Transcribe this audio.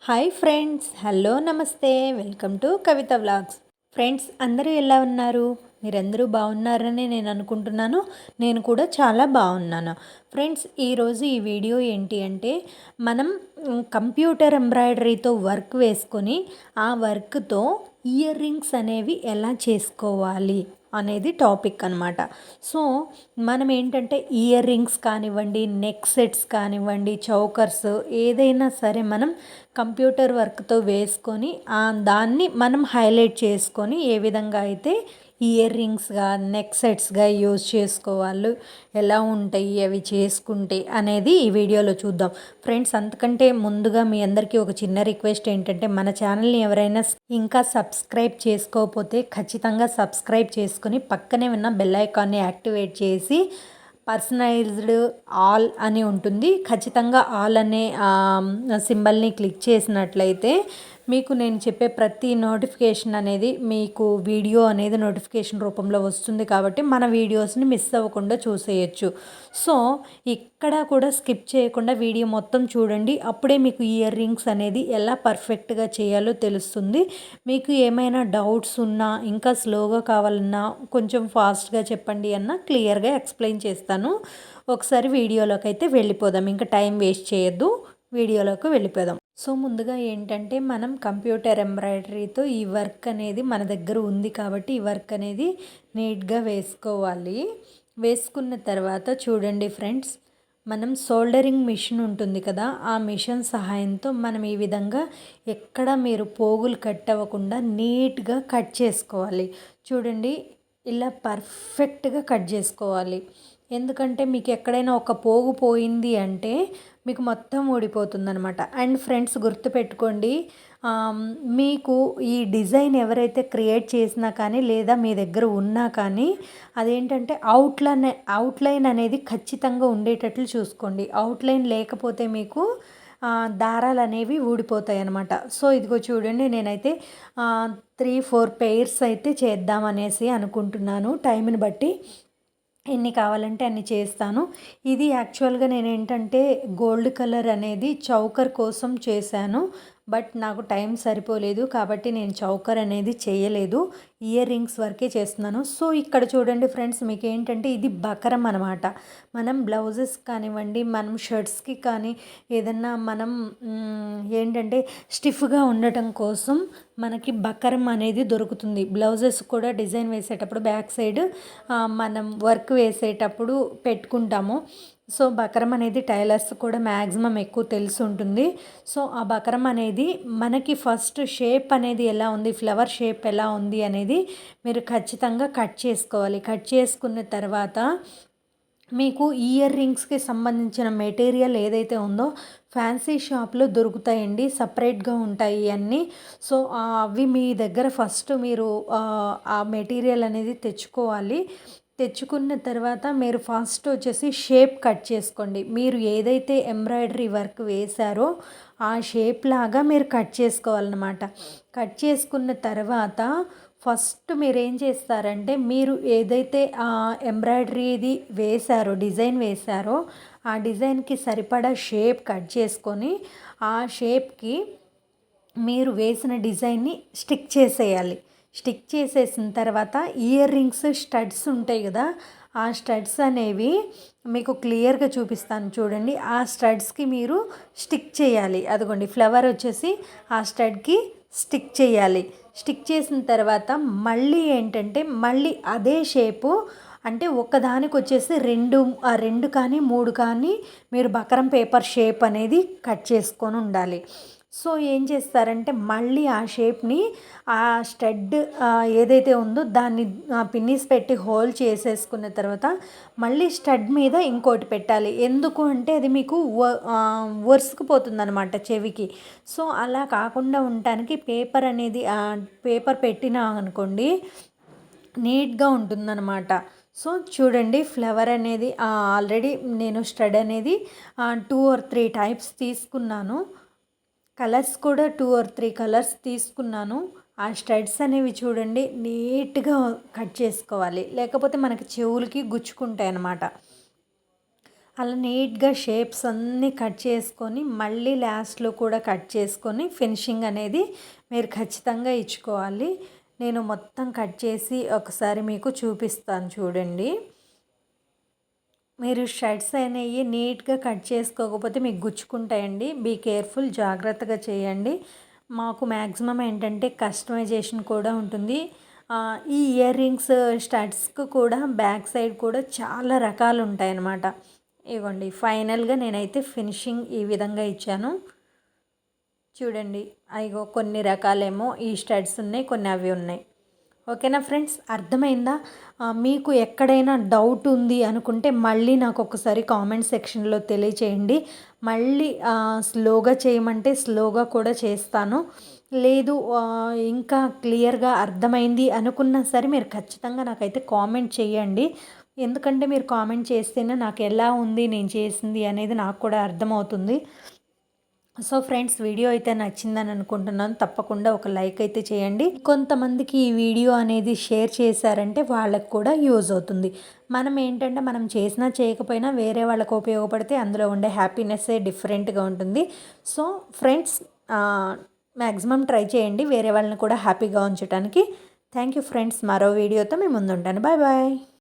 Hi friends, hello నమస్తే, welcome to Kavitha vlogs. Friends అందరూ ఎలా ఉన్నారు? మీరందరూ బాగున్నారని నేను అనుకుంటున్నాను. నేను కూడా చాలా బాగున్నాను. ఫ్రెండ్స్ ఈరోజు ఈ వీడియో ఏంటి అంటే మనం కంప్యూటర్ ఎంబ్రాయిడరీతో వర్క్ వేసుకొని ఆ వర్క్తో ఇయర్ రింగ్స్ అనేవి ఎలా చేసుకోవాలి అనేది టాపిక్ అనమాట. సో మనం ఏంటంటే ఇయర్ రింగ్స్ కానివ్వండి, నెక్ సెట్స్ కానివ్వండి, చౌకర్స్ ఏదైనా సరే మనం కంప్యూటర్ వర్క్తో వేసుకొని దాన్ని మనం హైలైట్ చేసుకొని ఏ విధంగా అయితే ఇయర్ రింగ్స్గా నెక్ సెట్స్గా యూజ్ చేసుకోవాలి, ఎలా ఉంటాయి అవి చేసుకుంటే అనేది ఈ వీడియోలో చూద్దాం. ఫ్రెండ్స్ అంతకంటే ముందుగా మీ అందరికీ ఒక చిన్న రిక్వెస్ట్ ఏంటంటే మన ఛానల్ని ఎవరైనా ఇంకా సబ్స్క్రైబ్ చేసుకోకపోతే ఖచ్చితంగా సబ్స్క్రైబ్ చేసుకొని పక్కనే ఉన్న బెల్ ఐకాన్ని యాక్టివేట్ చేసి పర్సనలైజ్డ్ ఆల్ అని ఉంటుంది, ఖచ్చితంగా ఆల్ అనే సింబల్ని క్లిక్ చేసినట్లయితే మీకు నేను చెప్పే ప్రతి నోటిఫికేషన్ అనేది మీకు వీడియో అనేది నోటిఫికేషన్ రూపంలో వస్తుంది. కాబట్టి మన వీడియోస్ని మిస్ అవ్వకుండా చూసేయచ్చు. సో ఇక్కడ కూడా స్కిప్ చేయకుండా వీడియో మొత్తం చూడండి. అప్పుడే మీకు ఇయర్ రింగ్స్ అనేది ఎలా పర్ఫెక్ట్గా చేయాలో తెలుస్తుంది. మీకు ఏమైనా డౌట్స్ ఉన్నా, ఇంకా స్లోగా కావాలన్నా, కొంచెం ఫాస్ట్గా చెప్పండి అన్నా క్లియర్గా ఎక్స్ప్లెయిన్ చేస్తాను. ఒకసారి వీడియోలోకి అయితే వెళ్ళిపోదాం. ఇంకా టైం వేస్ట్ చేయొద్దు, వీడియోలోకి వెళ్ళిపోదాం. సో ముందుగా ఏంటంటే మనం కంప్యూటర్ ఎంబ్రాయిడరీతో ఈ వర్క్ అనేది మన దగ్గర ఉంది కాబట్టి ఈ వర్క్ అనేది నీట్గా వేసుకోవాలి. వేసుకున్న తర్వాత చూడండి ఫ్రెండ్స్, మనం సోల్డరింగ్ మిషన్ ఉంటుంది కదా, ఆ మిషన్ సహాయంతో మనం ఈ విధంగా ఎక్కడ మీరు పోగులు కట్ అవ్వకుండా నీట్గా కట్ చేసుకోవాలి. చూడండి ఇలా పర్ఫెక్ట్గా కట్ చేసుకోవాలి. ఎందుకంటే మీకు ఎక్కడైనా ఒక పోగు పోయింది అంటే మీకు మొత్తం ఊడిపోతుందనమాట. అండ్ ఫ్రెండ్స్ గుర్తుపెట్టుకోండి, మీకు ఈ డిజైన్ ఎవరైతే క్రియేట్ చేసినా కానీ లేదా మీ దగ్గర ఉన్నా కానీ అదేంటంటే అవుట్లైన్ అనేది ఖచ్చితంగా ఉండేటట్లు చూసుకోండి. అవుట్లైన్ లేకపోతే మీకు దారాలు అనేవి ఊడిపోతాయి అన్నమాట. సో ఇదిగో చూడండి, నేనైతే 3-4 పెయిర్స్ అయితే చేద్దామనేసి అనుకుంటున్నాను. టైంని బట్టి ఎన్ని కావాలంటే అన్ని చేస్తాను. ఇది యాక్చువల్గా నేనేంటంటే గోల్డ్ కలర్ అనేది చౌకర్ కోసం చేశాను. బట్ నాకు టైం సరిపోలేదు కాబట్టి నేను చౌకర్ అనేది చేయలేదు, ఇయర్ రింగ్స్ వరకే చేస్తున్నాను. సో ఇక్కడ చూడండి ఫ్రెండ్స్, మీకు ఏంటంటే ఇది బకరం అనమాట. మనం బ్లౌజెస్ కానివ్వండి, మనం షర్ట్స్కి కానీ ఏదన్నా మనం ఏంటంటే స్టిఫ్గా ఉండటం కోసం మనకి బకరం అనేది దొరుకుతుంది. బ్లౌజెస్ కూడా డిజైన్ వేసేటప్పుడు బ్యాక్ సైడ్ మనం వర్క్ వేసేటప్పుడు పెట్టుకుంటాము. సో బకరం అనేది టైలర్స్ కూడా మ్యాక్సిమం ఎక్కువ తెలిసి ఉంటుంది. సో ఆ బకరం అనేది మనకి ఫస్ట్ షేప్ అనేది ఎలా ఉంది, ఫ్లవర్ షేప్ ఎలా ఉంది అనేది మీరు ఖచ్చితంగా కట్ చేసుకోవాలి. కట్ చేసుకున్న తర్వాత మీకు ఇయర్ రింగ్స్కి సంబంధించిన మెటీరియల్ ఏదైతే ఉందో ఫ్యాన్సీ షాప్లో దొరుకుతాయండి, సపరేట్గా ఉంటాయి అన్నీ. సో అవి మీ దగ్గర ఫస్ట్ మీరు ఆ మెటీరియల్ అనేది తెచ్చుకోవాలి. తెచ్చుకున్న తర్వాత మీరు ఫస్ట్ వచ్చేసి షేప్ కట్ చేసుకోండి. మీరు ఏదైతే ఎంబ్రాయిడరీ వర్క్ వేశారో ఆ షేప్ లాగా మీరు కట్ చేసుకోవాలన్నమాట. కట్ చేసుకున్న తర్వాత ఫస్ట్ మీరు ఏం చేస్తారంటే, మీరు ఏదైతే ఎంబ్రాయిడరీది వేశారో, డిజైన్ వేశారో ఆ డిజైన్కి సరిపడా షేప్ కట్ చేసుకొని ఆ షేప్కి మీరు వేసిన డిజైన్ని స్టిక్ చేసేయాలి. స్టిక్ చేసేసిన తర్వాత ఇయర్ రింగ్స్ స్టడ్స్ ఉంటాయి కదా, ఆ స్టడ్స్ అనేవి మీకు క్లియర్గా చూపిస్తాను చూడండి. ఆ స్టడ్స్కి మీరు స్టిక్ చేయాలి. అదిగోండి ఫ్లవర్ వచ్చేసి ఆ స్టడ్కి స్టిక్ చేయాలి. స్టిక్ చేసిన తర్వాత మళ్ళీ ఏంటంటే మళ్ళీ అదే షేపు, అంటే ఒకదానికి వచ్చేసి రెండు కానీ 3 కానీ మీరు బకరం పేపర్ షేప్ అనేది కట్ చేసుకొని ఉండాలి. సో ఏం చేస్తారంటే మళ్ళీ ఆ షేప్ని ఆ స్టడ్ ఏదైతే ఉందో దాన్ని పిన్నిస్ పెట్టి హోల్ చేసేసుకున్న తర్వాత మళ్ళీ స్టడ్ మీద ఇంకోటి పెట్టాలి. ఎందుకు అంటే అది మీకు ఒరుసుకుపోతుంది అనమాట చెవికి. సో అలా కాకుండా ఉండటానికి పేపర్ అనేది పేపర్ పెట్టినా అనుకోండి నీట్గా ఉంటుందన్నమాట. సో చూడండి ఫ్లవర్ అనేది ఆల్రెడీ నేను స్టడ్ అనేది 2 or 3 టైప్స్ తీసుకున్నాను. కలర్స్ కూడా 2 or 3 కలర్స్ తీసుకున్నాను. ఆ స్టడ్స్ అనేవి చూడండి నీట్గా కట్ చేసుకోవాలి, లేకపోతే మనకి చెవులకి గుచ్చుకుంటాయి అన్నమాట. అలా నీట్గా షేప్స్ అన్నీ కట్ చేసుకొని మళ్ళీ లాస్ట్లో కూడా కట్ చేసుకొని ఫినిషింగ్ అనేది మీరు ఖచ్చితంగా ఇచ్చుకోవాలి. నేను మొత్తం కట్ చేసి ఒకసారి మీకు చూపిస్తాను చూడండి. మీరు షర్ట్స్ అనేవి నీట్గా కట్ చేసుకోకపోతే మీకు గుచ్చుకుంటాయండి. బీ కేర్ఫుల్, జాగ్రత్తగా చేయండి. మాకు మ్యాక్సిమం ఏంటంటే కస్టమైజేషన్ కూడా ఉంటుంది. ఈ ఇయర్ రింగ్స్ స్టడ్స్కి కూడా బ్యాక్ సైడ్ కూడా చాలా రకాలు ఉంటాయన్నమాట. ఇవ్వండి ఫైనల్గా నేనైతే ఫినిషింగ్ ఈ విధంగా ఇచ్చాను చూడండి. అయ్యో కొన్ని రకాలేమో ఈ స్టడ్స్ ఉన్నాయి, కొన్ని అవి ఉన్నాయి. ఓకేనా ఫ్రెండ్స్, అర్థమైందా? మీకు ఎక్కడైనా డౌట్ ఉంది అనుకుంటే మళ్ళీ నాకు ఒకసారి కామెంట్ సెక్షన్లో తెలియచేయండి. మళ్ళీ స్లోగా చేయమంటే స్లోగా కూడా చేస్తాను. లేదు ఇంకా క్లియర్గా అర్థమైంది అనుకున్నా సరే మీరు ఖచ్చితంగా నాకైతే కామెంట్ చేయండి. ఎందుకంటే మీరు కామెంట్ చేస్తేనే నాకు ఎలా ఉంది నేను చేసింది అనేది నాకు కూడా అర్థమవుతుంది. సో ఫ్రెండ్స్, వీడియో అయితే నచ్చిందని అనుకుంటున్నాను. తప్పకుండా ఒక లైక్ అయితే చేయండి. కొంతమందికి ఈ వీడియో అనేది షేర్ చేశారంటే వాళ్ళకు కూడా యూజ్ అవుతుంది. మనం ఏంటంటే మనం చేసినా చేయకపోయినా వేరే వాళ్ళకు ఉపయోగపడితే అందులో ఉండే హ్యాపీనెస్సే డిఫరెంట్గా ఉంటుంది. సో ఫ్రెండ్స్, మ్యాక్సిమం ట్రై చేయండి వేరే వాళ్ళని కూడా హ్యాపీగా ఉంచడానికి. Thank you friends. మరో వీడియోతో మేము ముందుంటాను. Bye bye.